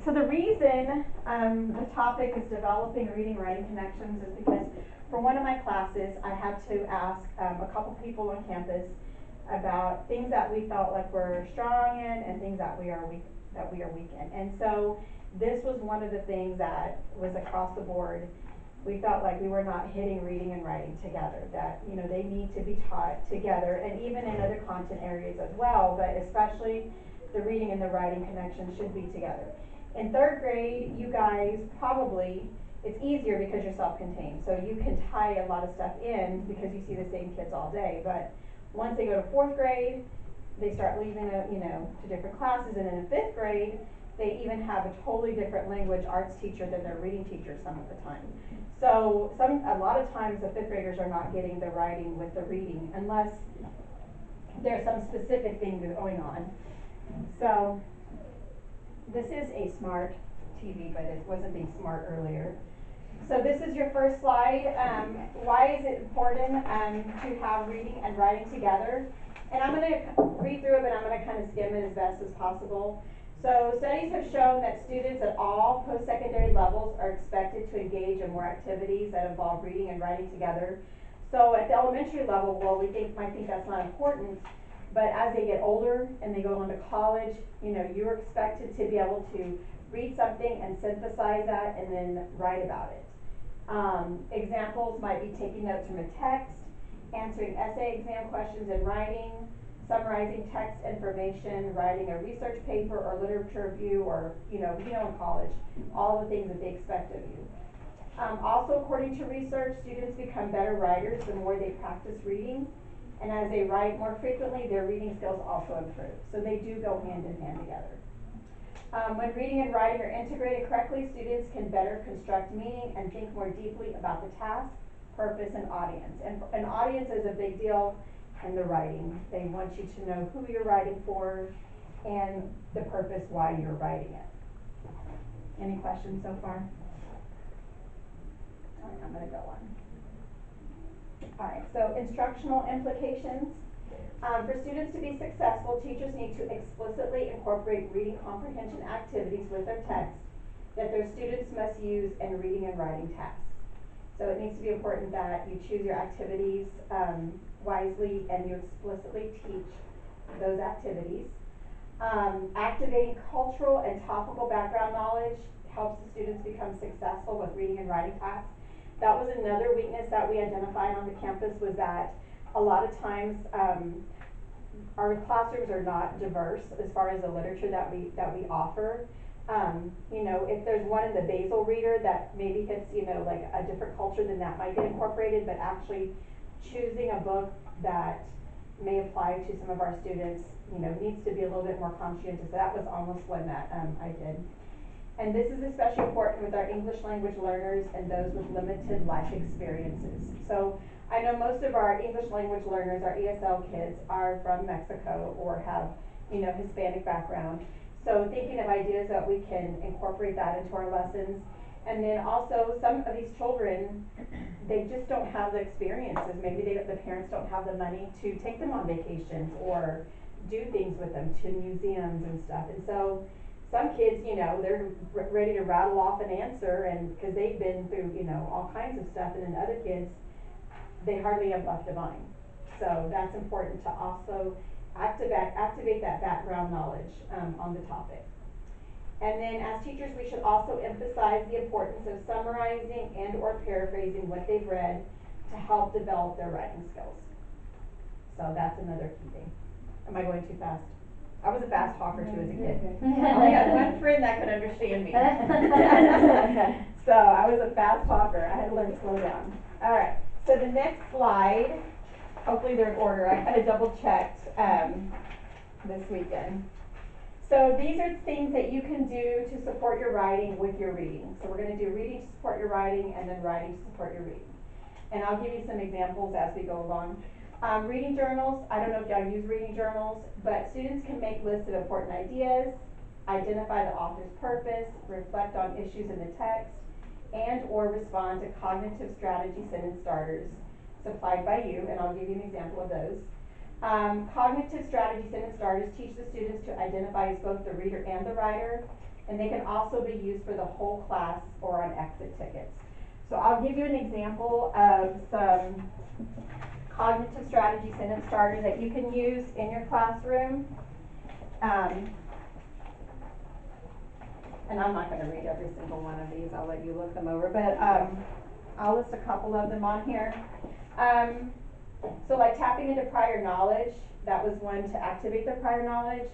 so the reason the topic is developing reading writing connections is because for one of my classes I had to ask a couple people on campus about things that we felt like we're strong in and things that we are weak in. And so this was one of the things that was across the board. We felt like we were not hitting reading and writing together, that they need to be taught together, and even in other content areas as well, but especially the reading and the writing connection should be together. In third grade, you guys probably, it's easier because you're self-contained, so you can tie a lot of stuff in because you see the same kids all day. But once they go to fourth grade, they start leaving to different classes, and in fifth grade, they even have a totally different language arts teacher than their reading teacher some of the time. So a lot of times the fifth graders are not getting the writing with the reading unless there's some specific thing going on. So this is a smart TV, but it wasn't being smart earlier. So this is your first slide. Why is it important to have reading and writing together? And I'm going to read through it, but I'm going to kind of skim it as best as possible. So studies have shown that students at all post-secondary levels are expected to engage in more activities that involve reading and writing together. So at the elementary level, well, might think that's not important, but as they get older and they go on to college, you're expected to be able to read something and synthesize that and then write about it. Examples might be taking notes from a text, answering essay exam questions in writing, summarizing text information, writing a research paper or literature review, or in college, all the things that they expect of you. Also, according to research, students become better writers the more they practice reading, and as they write more frequently, their reading skills also improve. So they do go hand in hand together. When reading and writing are integrated correctly, students can better construct meaning and think more deeply about the task, purpose, and audience. And an audience is a big deal in the writing. They want you to know who you're writing for and the purpose why you're writing it. Any questions so far? All right, I'm going to go on. All right, so instructional implications. For students to be successful, teachers need to explicitly incorporate reading comprehension activities with their text that their students must use in reading and writing tasks. So it needs to be important that you choose your activities wisely and you explicitly teach those activities. Activating cultural and topical background knowledge helps the students become successful with reading and writing tasks. That was another weakness that we identified on the campus, was that a lot of times our classrooms are not diverse as far as the literature that we offer. If there's one in the basal reader that maybe hits, like a different culture, then that might get incorporated, but actually choosing a book that may apply to some of our students, needs to be a little bit more conscientious. So that was almost one that I did. And this is especially important with our English language learners and those with limited life experiences. So I know most of our English language learners, our ESL kids, are from Mexico or have, Hispanic background. So thinking of ideas that we can incorporate that into our lessons. And then also some of these children, they just don't have the experiences. Maybe the parents don't have the money to take them on vacations or do things with them to museums and stuff. And so some kids, they're ready to rattle off an answer, and because they've been through, all kinds of stuff. And then other kids, they hardly have left a mind. So that's important to also activate that background knowledge on the topic. And then as teachers, we should also emphasize the importance of summarizing and or paraphrasing what they've read to help develop their writing skills. So that's another key thing. Am I going too fast? I was a fast talker too as a kid. I only had one friend that could understand me. So I was a fast talker. I had to learn to slow down. All right. So the next slide, hopefully they're in order. I kind of double checked this weekend. So these are things that you can do to support your writing with your reading. So we're going to do reading to support your writing and then writing to support your reading. And I'll give you some examples as we go along. Reading journals, I don't know if y'all use reading journals, but students can make lists of important ideas, identify the author's purpose, reflect on issues in the text, and or respond to cognitive strategy sentence starters supplied by you, and I'll give you an example of those. Cognitive strategy sentence starters teach the students to identify as both the reader and the writer, And they can also be used for the whole class or on exit tickets. So I'll give you an example of some cognitive strategy sentence starters that you can use in your classroom. And I'm not going to read every single one of these, I'll let you look them over, but I'll list a couple of them on here. So like tapping into prior knowledge, that was one to activate their prior knowledge.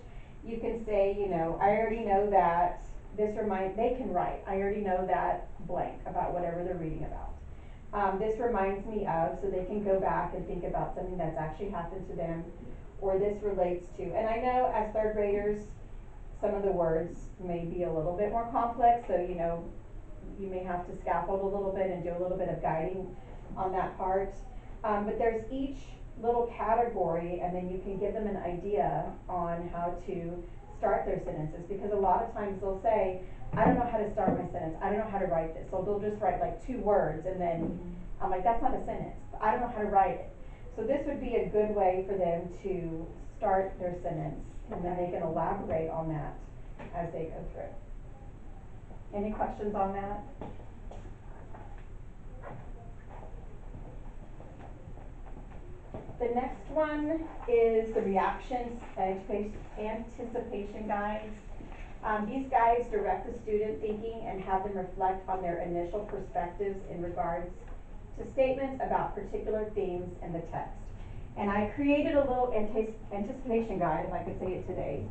You can say, you know, I already know that they can write, I already know that blank about whatever they're reading about. This reminds me of, so they can go back and think about something that's actually happened to them, or this relates to, and I know as third graders, some of the words may be a little bit more complex, so you know, you may have to scaffold a little bit and do a little bit of guiding on that part. But there's each little category, and then you can give them an idea on how to start their sentences, because a lot of times they'll say, I don't know how to start my sentence, I don't know how to write this, so they'll just write like 2 words, and then I'm like, that's not a sentence, I don't know how to write it. So this would be a good way for them to start their sentence, and then they can elaborate on that as they go through. Any questions on that? The next one is the reactions anticipation guides. These guides direct the student thinking and have them reflect on their initial perspectives in regards to statements about particular themes in the text. And I created a little anticipation guide, if I could say it today.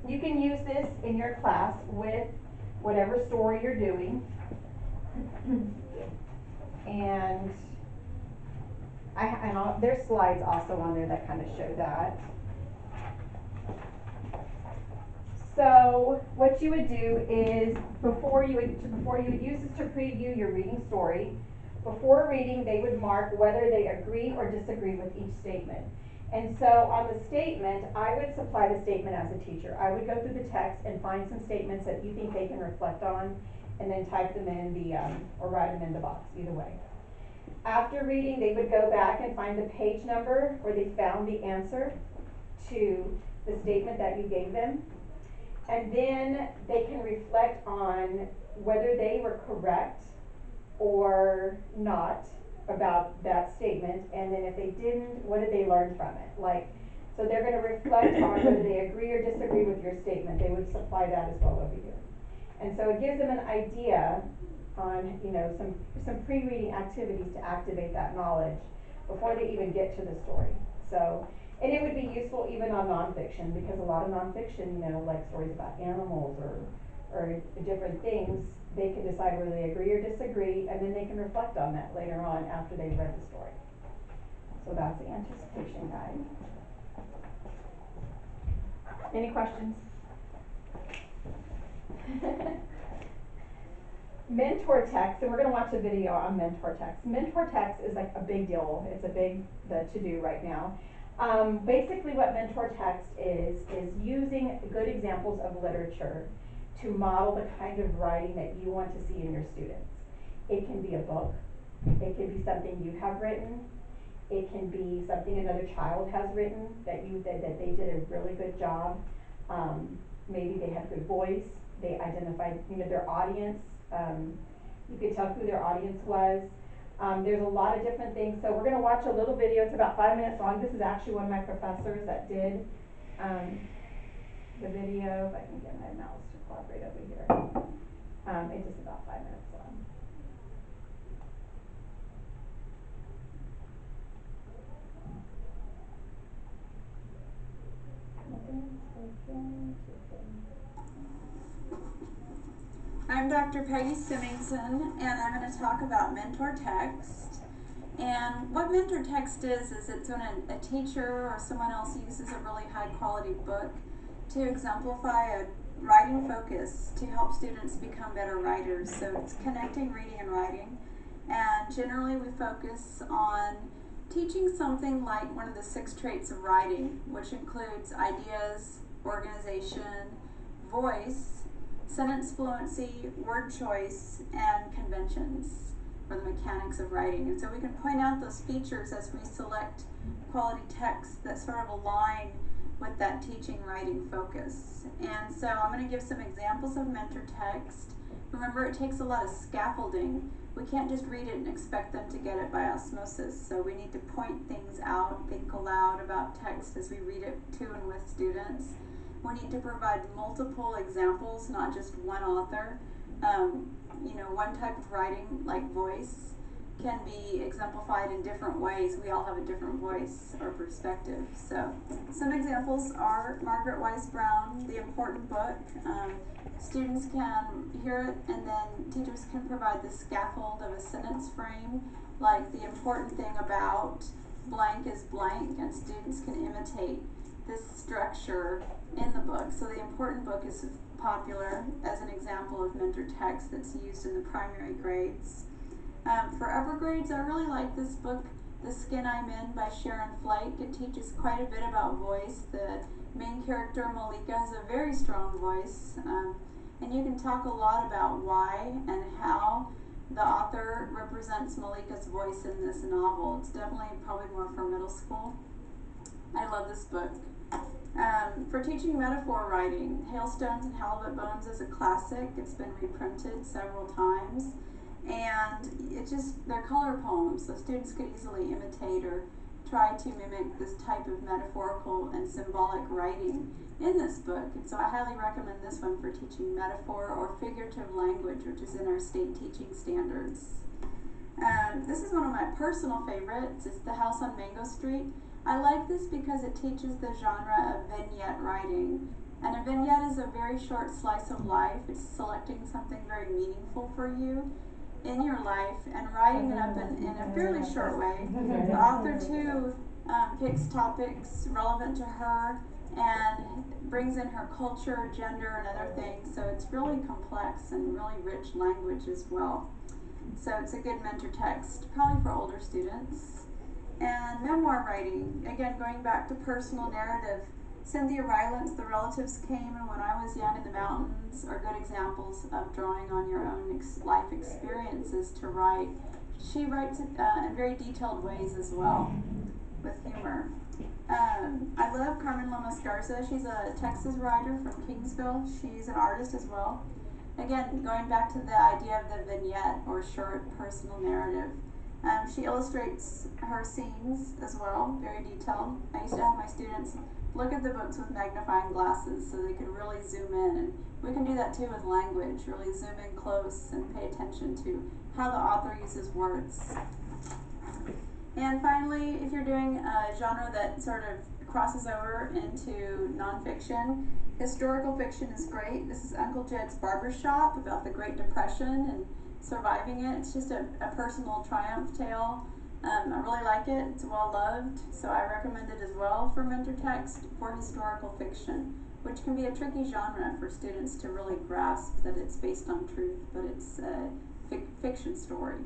You can use this in your class with whatever story you're doing. And there's slides also on there that kind of show that. So what you would do is, before you would use this to preview your reading story, before reading they would mark whether they agree or disagree with each statement. And so on the statement, I would supply the statement as a teacher. I would go through the text and find some statements that you think they can reflect on, and then type them in the, or write them in the box, either way. After reading, they would go back and find the page number where they found the answer to the statement that you gave them. And then they can reflect on whether they were correct or not about that statement, and then if they didn't, what did they learn from it? Like, so they're going to reflect on whether they agree or disagree with your statement. They would supply that as well over here. And so it gives them an idea on, you know, some pre-reading activities to activate that knowledge before they even get to the story. So, and it would be useful even on nonfiction, because a lot of nonfiction, you know, like stories about animals or different things, they can decide whether they agree or disagree, and then they can reflect on that later on after they've read the story. So that's the anticipation guide. Any questions? Mentor text, and we're going to watch a video on mentor text. Mentor text is like a big deal. It's a big to-do right now. Basically what mentor text is using good examples of literature to model the kind of writing that you want to see in your students. It can be a book. It can be something you have written. It can be something another child has written that they did a really good job. Maybe they had good voice. They identified, you know, their audience. You could tell who their audience was. There's a lot of different things. So we're going to watch a little video. It's about 5 minutes long. This is actually one of my professors that did the video. If I can get my mouse to cooperate over here. It's just about 5 minutes long. I'm Dr. Peggy Symington, and I'm going to talk about mentor text. And what mentor text is it's when a teacher or someone else uses a really high quality book to exemplify a writing focus to help students become better writers. So it's connecting reading and writing. And generally we focus on teaching something like one of the 6 traits of writing, which includes ideas, organization, voice, sentence fluency, word choice, and conventions, or the mechanics of writing. And so we can point out those features as we select quality texts that sort of align with that teaching writing focus. And so I'm going to give some examples of mentor text. Remember, it takes a lot of scaffolding. We can't just read it and expect them to get it by osmosis. So we need to point things out, think aloud about text as we read it to and with students. We need to provide multiple examples, not just one author. One type of writing, like voice, can be exemplified in different ways. We all have a different voice or perspective. So some examples are Margaret Wise Brown, The Important Book. Students can hear it, and then teachers can provide the scaffold of a sentence frame, like the important thing about blank is blank, and students can imitate this structure in the book. So The Important Book is popular as an example of mentor text that's used in the primary grades. For upper grades, I really like this book, The Skin I'm In by Sharon Flake. It teaches quite a bit about voice. The main character, Malika, has a very strong voice, and you can talk a lot about why and how the author represents Malika's voice in this novel. It's definitely probably more for middle school. I love this book. For teaching metaphor writing, Hailstones and Halibut Bones is a classic. It's been reprinted several times. And they're color poems, so students could easily imitate or try to mimic this type of metaphorical and symbolic writing in this book. And so I highly recommend this one for teaching metaphor or figurative language, which is in our state teaching standards. This is one of my personal favorites. It's The House on Mango Street. I like this because it teaches the genre of vignette writing. And a vignette is a very short slice of life. It's selecting something very meaningful for you in your life and writing it up in a fairly short way. The author too picks topics relevant to her and brings in her culture, gender, and other things. So it's really complex and really rich language as well. So it's a good mentor text, probably for older students. And memoir writing, again going back to personal narrative. Cynthia Ryland's The Relatives Came and When I Was Young in the Mountains are good examples of drawing on your own life experiences to write. She writes it in very detailed ways as well, with humor. I love Carmen Lomas Garza. She's a Texas writer from Kingsville. She's an artist as well. Again, going back to the idea of the vignette or short personal narrative. She illustrates her scenes as well, very detailed. I used to have my students look at the books with magnifying glasses so they could really zoom in. And we can do that too with language, really zoom in close and pay attention to how the author uses words. And finally, if you're doing a genre that sort of crosses over into nonfiction, historical fiction is great. This is Uncle Jed's Barbershop about the Great Depression and surviving it. It's just a personal triumph tale. I really like it. It's well loved, so I recommend it as well for mentor text for historical fiction, which can be a tricky genre for students to really grasp that it's based on truth, but it's a fiction story.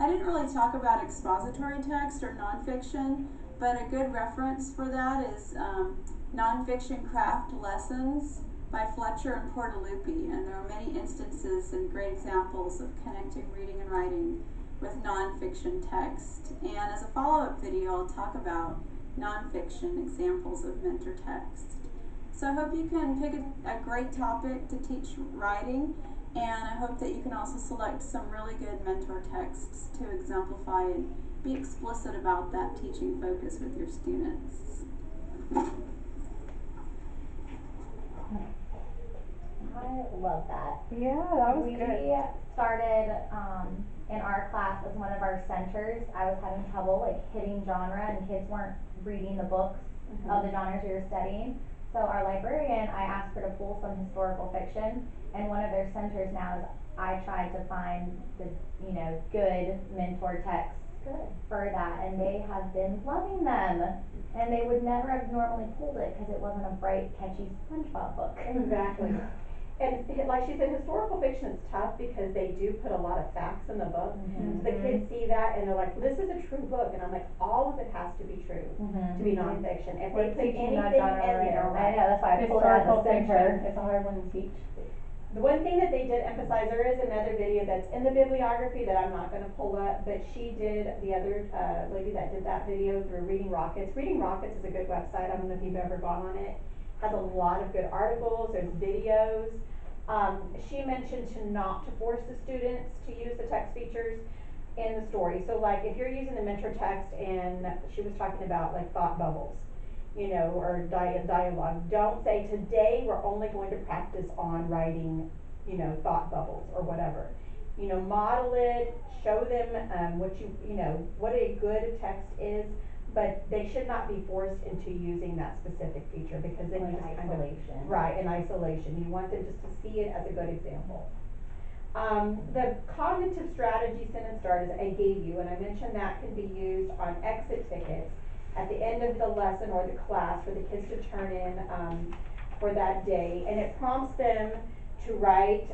I didn't really talk about expository text or nonfiction, but a good reference for that is Nonfiction Craft Lessons by Fletcher and Portaluppi, and there are many instances and great examples of connecting reading and writing with nonfiction text. And as a follow-up video, I'll talk about nonfiction examples of mentor text. So I hope you can pick a great topic to teach writing, and I hope that you can also select some really good mentor texts to exemplify and be explicit about that teaching focus with your students. I love that. Yeah, that was We good. started in our class as one of our centers. I was having trouble hitting genre, and kids weren't reading the books of the genres we were studying. So our librarian, I asked her to pull some historical fiction, and one of their centers now is I tried to find the good mentor texts for that, and they have been loving them. And they would never have normally pulled it because it wasn't a bright, catchy SpongeBob book. Exactly. And like she said, historical fiction is tough because they do put a lot of facts in the book. So the kids see that and they're like, well, this is a true book. And I'm like, all of it has to be true to be nonfiction. If they We're put teaching anything that in genre right there, now. I know, that's why I pulled it out Historical of the center. fiction. It's a hard one to teach. The one thing that they did emphasize, there is another video that's in the bibliography that I'm not gonna pull up, but she did, the other, lady that did that video through Reading Rockets. Reading Rockets is a good website, I don't know if you've ever gone on it. Has a lot of good articles, there's videos. She mentioned not to force the students to use the text features in the story. So like if you're using the mentor text and she was talking about like thought bubbles, you know, or dialogue, don't say today we're only going to practice on writing, you know, thought bubbles or whatever. You know, model it, show them what you know, what a good text is, but they should not be forced into using that specific feature because then you Like just kind of, isolation. right, in isolation. You want them just to see it as a good example. The cognitive strategy sentence starters I gave you, and I mentioned that can be used on exit tickets at the end of the lesson or the class for the kids to turn in for that day. And it prompts them to write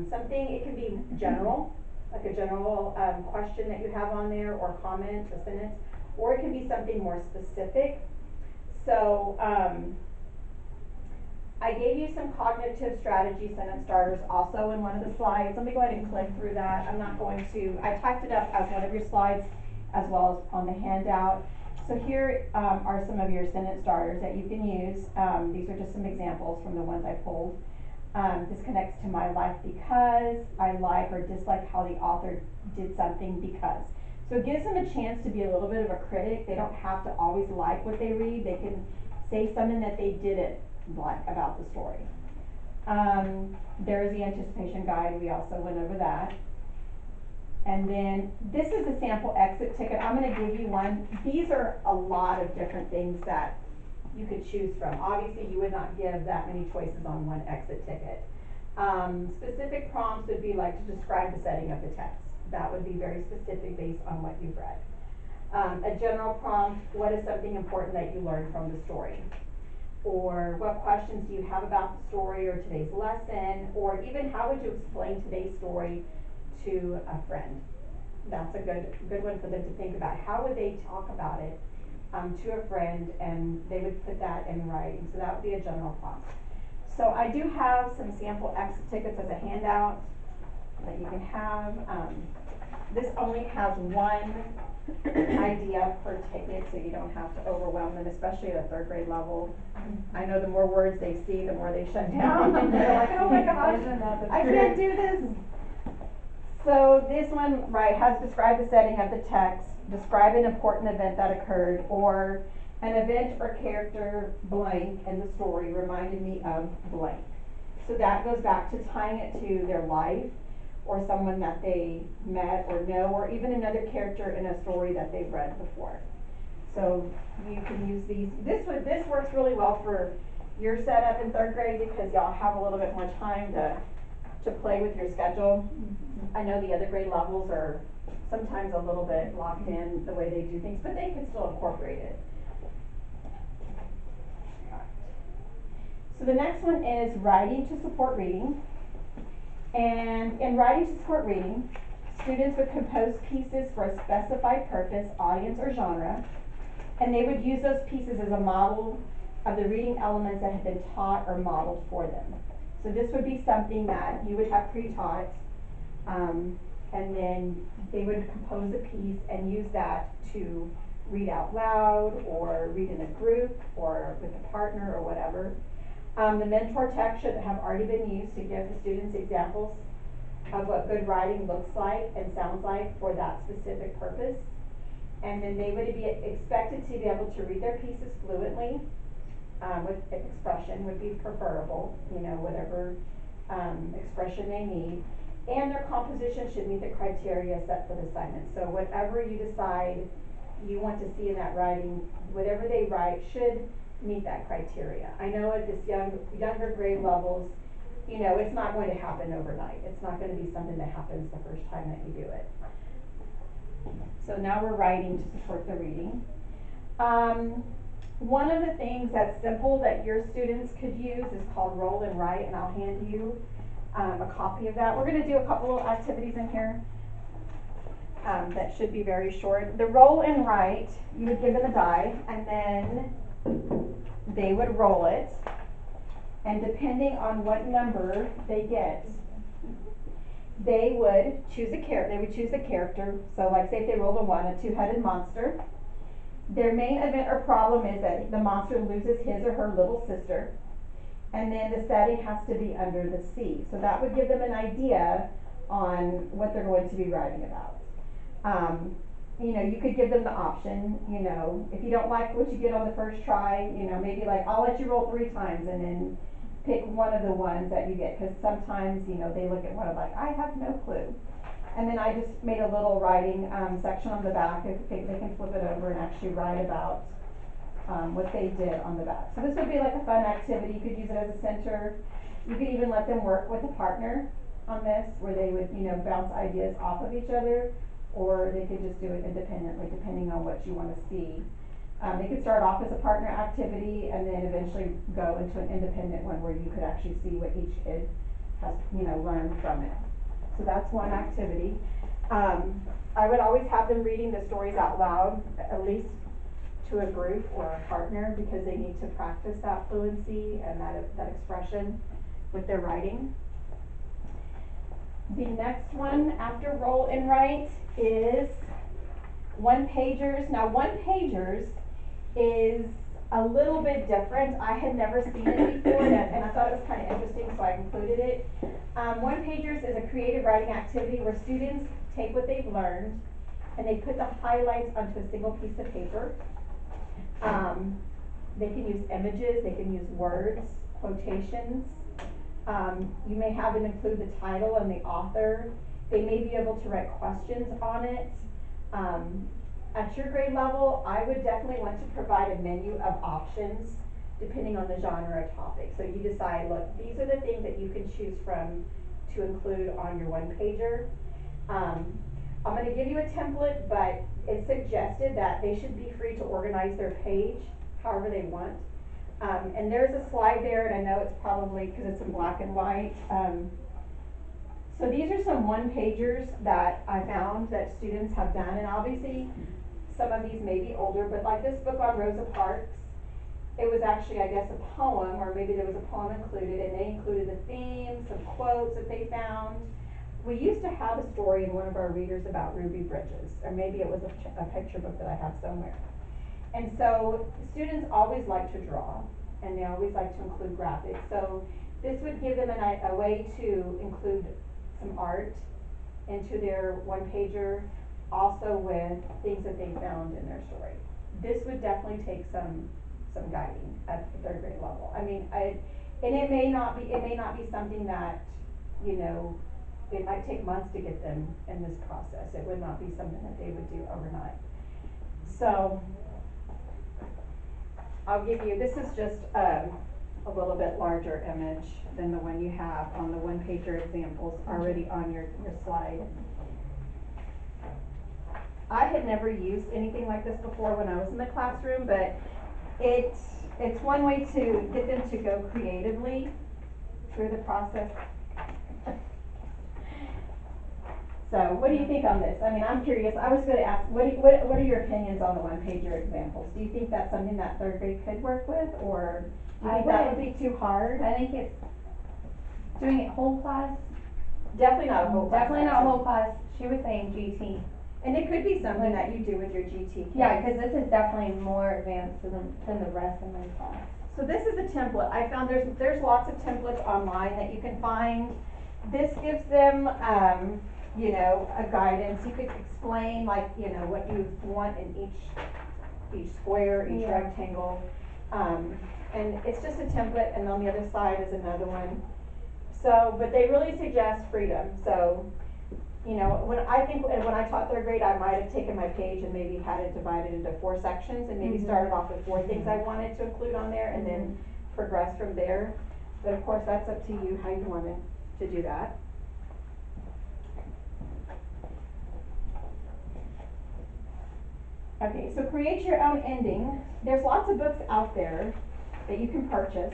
something, it can be general, like a general question that you have on there, or comment, a sentence, or it can be something more specific. So, I gave you some cognitive strategy sentence starters also in one of the slides. Let me go ahead and click through that. I'm not going to, I typed it up as one of your slides as well as on the handout. So here are some of your sentence starters that you can use. These are just some examples from the ones I pulled. This connects to my life because I like or dislike how the author did something because. So it gives them a chance to be a little bit of a critic. They don't have to always like what they read. They can say something that they didn't like about the story. There is the anticipation guide. We also went over that. And then this is the sample exit ticket. I'm going to give you one. These are a lot of different things that you could choose from. Obviously, you would not give that many choices on one exit ticket. Specific prompts would be like to describe the setting of the text. That would be very specific based on what you've read. A general prompt, what is something important that you learned from the story? Or what questions do you have about the story or today's lesson? Or even how would you explain today's story to a friend? That's a good one for them to think about. How would they talk about it to a friend, and they would put that in writing. So that would be a general prompt. So I do have some sample exit tickets as a handout that you can have. This only has one idea per ticket, so you don't have to overwhelm them, especially at a third grade level. I know the more words they see, the more they shut down. They're like, oh my gosh, I can't do this. So this one, right, has described the setting of the text, describe an important event that occurred, or an event or character blank in the story reminded me of blank. So that goes back to tying it to their life, or someone that they met or know, or even another character in a story that they've read before. So you can use these. This works really well for your setup in third grade because y'all have a little bit more time to play with your schedule. I know the other grade levels are sometimes a little bit locked in the way they do things, but they can still incorporate it. So the next one is writing to support reading. And in writing to support reading, students would compose pieces for a specified purpose, audience, or genre, and they would use those pieces as a model of the reading elements that had been taught or modeled for them. So this would be something that you would have pre-taught, and then they would compose a piece and use that to read out loud or read in a group or with a partner or whatever. The mentor text should have already been used to give the students examples of what good writing looks like and sounds like for that specific purpose. And then they would be expected to be able to read their pieces fluently, with expression would be preferable, you know, whatever expression they need. And their composition should meet the criteria set for the assignment. So whatever you decide you want to see in that writing, whatever they write should meet that criteria. I know at this younger grade levels, you know, it's not going to happen overnight. It's not going to be something that happens the first time that you do it. So now we're writing to support the reading. One of the things that's simple that your students could use is called roll and write, and I'll hand you a copy of that. We're going to do a couple little activities in here that should be very short. The roll and write, you would give them a die, and then they would roll it, and depending on what number they get, they would choose a character. So like say if they rolled a 1, a 2-headed monster. Their main event or problem is that the monster loses his or her little sister, and then the setting has to be under the sea. So that would give them an idea on what they're going to be writing about. You know, you could give them the option, you know, if you don't like what you get on the first try, you know, maybe like, I'll let you roll 3 times and then pick one of the ones that you get, because sometimes, you know, they look at one of like, I have no clue. And then I just made a little writing section on the back, if they can flip it over and actually write about what they did on the back. So this would be like a fun activity. You could use it as a center. You could even let them work with a partner on this, where they would, you know, bounce ideas off of each other, or they could just do it independently, depending on what you want to see. They could start off as a partner activity and then eventually go into an independent one where you could actually see what each kid has, you know, learned from it. So that's one activity. I would always have them reading the stories out loud, at least to a group or a partner, because they need to practice that fluency and that expression with their writing. The next one after roll and write is 1-pagers. Now 1-pagers is a little bit different. I had never seen it before, and I thought it was kind of interesting, so I included it. 1-pagers is a creative writing activity where students take what they've learned and they put the highlights onto a single piece of paper. They can use images, they can use words, quotations. You may have them include the title and the author. They may be able to write questions on it. At your grade level, I would definitely want to provide a menu of options depending on the genre or topic. So you decide, look, these are the things that you can choose from to include on your 1-pager. I'm going to give you a template, but it's suggested that they should be free to organize their page however they want. And there's a slide there, and I know it's probably because it's in black and white. So these are some 1-pagers that I found that students have done, and obviously some of these may be older, but like this book on Rosa Parks, it was actually, I guess, a poem, or maybe there was a poem included, and they included the theme, some quotes that they found. We used to have a story in one of our readers about Ruby Bridges, or maybe it was a picture book that I have somewhere. And so students always like to draw, and they always like to include graphics. So this would give them a way to include some art into their 1-pager, also with things that they found in their story. This would definitely take some guiding at the 3rd grade level. I mean, and it may not be something that, you know, it might take months to get them in this process. It would not be something that they would do overnight. So I'll give you, this is just a little bit larger image than the one you have on the 1-pager examples already on your slide. I had never used anything like this before when I was in the classroom, but it's one way to get them to go creatively through the process. So what do you think on this? I mean, I'm curious. I was going to ask, what are your opinions on the 1-pager examples? Do you think that's something that 3rd grade could work with, or do you think that would be too hard? I think it's doing it whole class. Definitely not a whole class. Definitely not a whole class. She was saying GT. And it could be something that you do with your GT kids. Yeah, because this is definitely more advanced than the rest of my class. So this is a template. I found there's lots of templates online that you can find. This gives them, you know, a guidance. You could explain, like, you know, what you want in each square, each rectangle. And it's just a template, and on the other side is another one. So, but they really suggest freedom. So, you know, when I taught 3rd grade, I might have taken my page and maybe had it divided into 4 sections, and maybe started off with 4 things I wanted to include on there, and then progress from there. But of course, that's up to you how you wanted to do that. Okay, so create your own ending. There's lots of books out there that you can purchase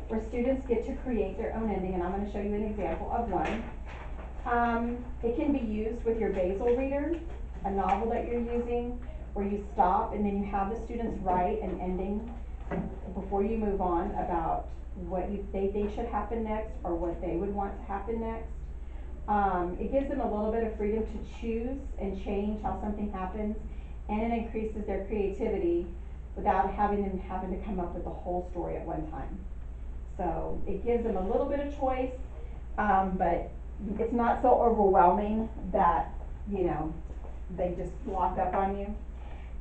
where students get to create their own ending, and I'm going to show you an example of one. It can be used with your basal reader, a novel that you're using, where you stop and then you have the students write an ending before you move on about what they think should happen next or what they would want to happen next. It gives them a little bit of freedom to choose and change how something happens, and it increases their creativity without having to come up with the whole story at one time. So it gives them a little bit of choice, but it's not so overwhelming that, you know, they just lock up on you.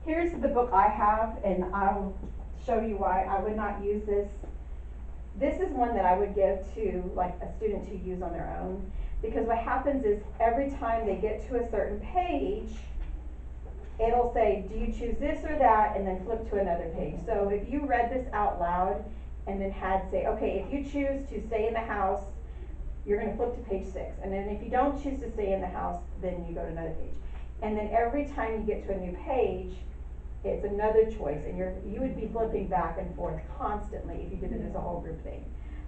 Here's the book I have, and I'll show you why I would not use this. This is one that I would give to like a student to use on their own, because what happens is every time they get to a certain page, it'll say, do you choose this or that, and then flip to another page. So if you read this out loud and then had say, okay, if you choose to stay in the house, you're gonna flip to page 6. And then if you don't choose to stay in the house, then you go to another page. And then every time you get to a new page, it's another choice, and you would be flipping back and forth constantly if you did it as a whole group thing.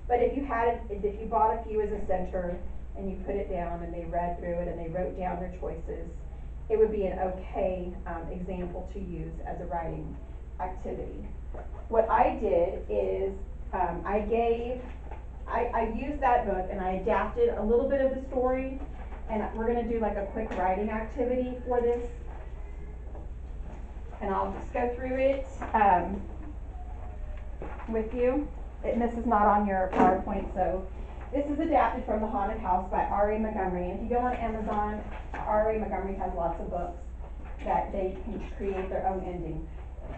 But if you had it, if you bought a few as a center and you put it down and they read through it and they wrote down their choices, it would be an okay example to use as a writing activity. What I did is I used that book and I adapted a little bit of the story, and we're gonna do like a quick writing activity for this. And I'll just go through it with you. And this is not on your PowerPoint, so this is adapted from The Haunted House by R.A. Montgomery. And if you go on Amazon, R.A. Montgomery has lots of books that they can create their own ending.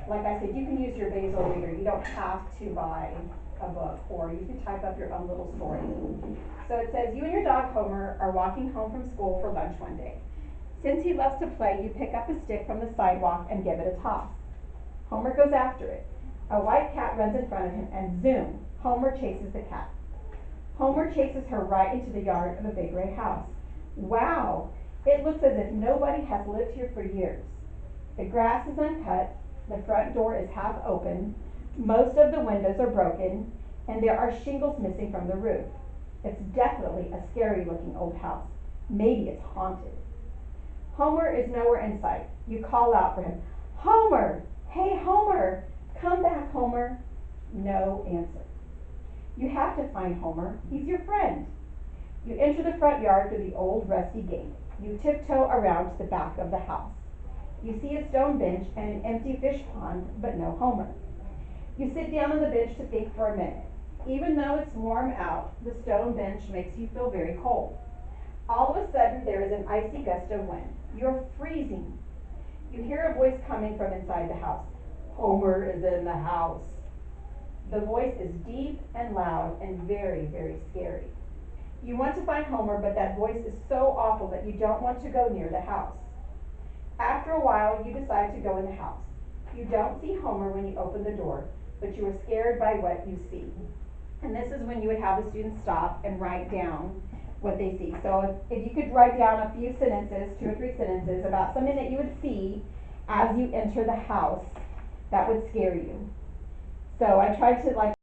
Like I said, you can use your Basil reader. You don't have to buy a book, or you can type up your own little story. So it says, you and your dog Homer are walking home from school for lunch one day. Since he loves to play, you pick up a stick from the sidewalk and give it a toss. Homer goes after it. A white cat runs in front of him, and zoom, Homer chases the cat. Homer chases her right into the yard of a big gray house. Wow, it looks as if nobody has lived here for years. The grass is uncut, the front door is half open, most of the windows are broken, and there are shingles missing from the roof. It's definitely a scary looking old house. Maybe it's haunted. Homer is nowhere in sight. You call out for him. Homer! Hey, Homer! Come back, Homer. No answer. You have to find Homer. He's your friend. You enter the front yard through the old rusty gate. You tiptoe around to the back of the house. You see a stone bench and an empty fish pond, but no Homer. You sit down on the bench to think for a minute. Even though it's warm out, the stone bench makes you feel very cold. All of a sudden, there is an icy gust of wind. You're freezing. You hear a voice coming from inside the house. Homer is in the house. The voice is deep and loud and very, very scary. You want to find Homer, but that voice is so awful that you don't want to go near the house. After a while, you decide to go in the house. You don't see Homer when you open the door, but you are scared by what you see. And this is when you would have the students stop and write down what they see. So if you could write down a few sentences, 2 or 3 sentences, about something that you would see as you enter the house that would scare you. So I tried to like